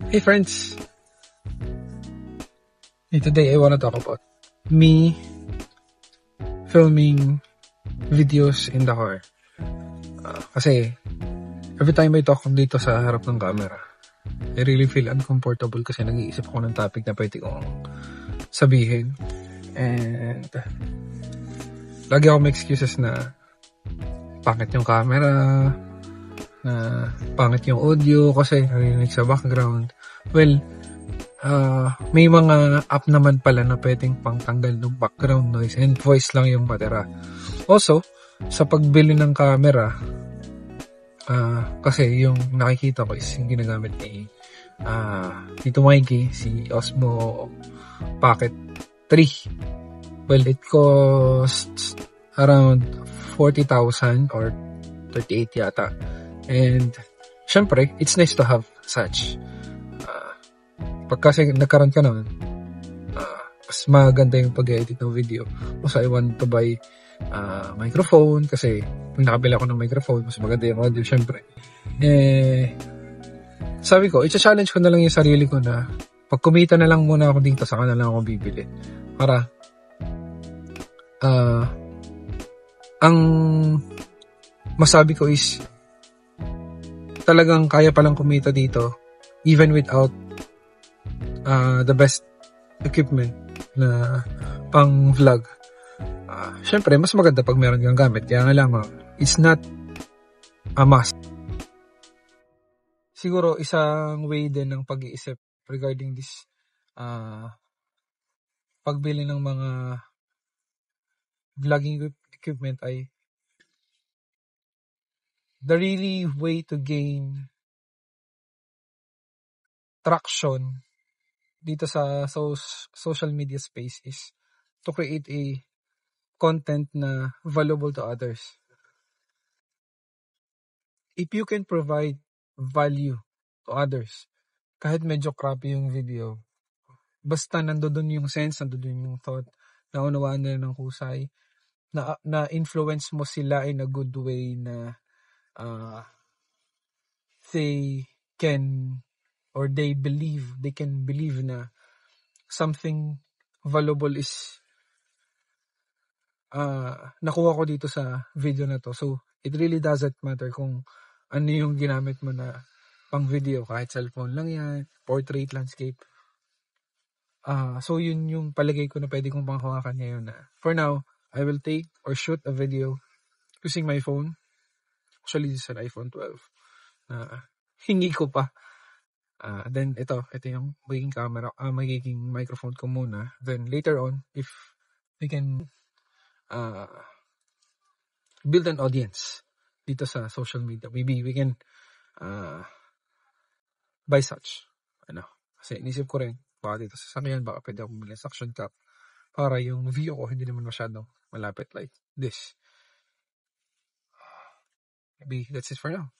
Hey friends, today I wanna talk about me filming videos in the car. Kasi every time I talk dito sa harap ng camera, I really feel uncomfortable kasi nag-iisip ako ng topic na pwede kong sabihin. And lagi ako may excuses na pangit yung camera, na pangit yung audio kasi narinig sa background. Well, may mga app naman pala na pwedeng pangtanggal ng background noise and voice lang yung matira. Also, sa pagbili ng camera, kasi yung nakikita ko is yung ginagamit ni Tito Mikey, si Osmo Pocket 3. Well, it costs around 40,000 or 38 yata. And syempre, it's nice to have such. Pag kasi nagkaroon ka nun, mas maganda yung pag-edit ng video. Also, I want to buy microphone kasi kung nakabila ako ng microphone, mas maganda yung audio syempre. Sabi ko, i-challenge ko na lang yung sarili ko na pag kumita na lang muna ako dito, saka na lang ako bibili. Para ang masabi ko is talagang kaya palang kumita dito even without the best equipment na pang vlog. Syempre, mas maganda pag meron kang gamit. Kaya nga lang, it's not a must. Siguro, isang way din ng pag-iisip regarding this pagbili ng mga vlogging equipment ay the really way to gain traction dito sa social media space is to create a content na valuable to others. If you can provide value to others, kahit medyo crappy yung video, basta nandoon yung sense, nandoon yung thought, naunawaan nila ng husay, na influence mo sila in a good way na they can or they can believe na something valuable is nakuha ko dito sa video na to. So, it really doesn't matter kung ano yung ginamit mo na pang video, kahit cellphone lang yan, portrait, landscape. So, yun yung palagay ko na pwede kong panghawakan ngayon na for now, I will take or shoot a video using my phone. Actually, this is an iPhone 12. Hingi ko pa. Then ito yung magiging camera, magiging microphone ko muna. Then later on, if we can build an audience dito sa social media, maybe we can buy such. Kasi inisip ko rin, baka dito sa sakyan, baka pwede akong bumili suction cup para yung view ko hindi naman masyadong malapit like this. Maybe that's it for now.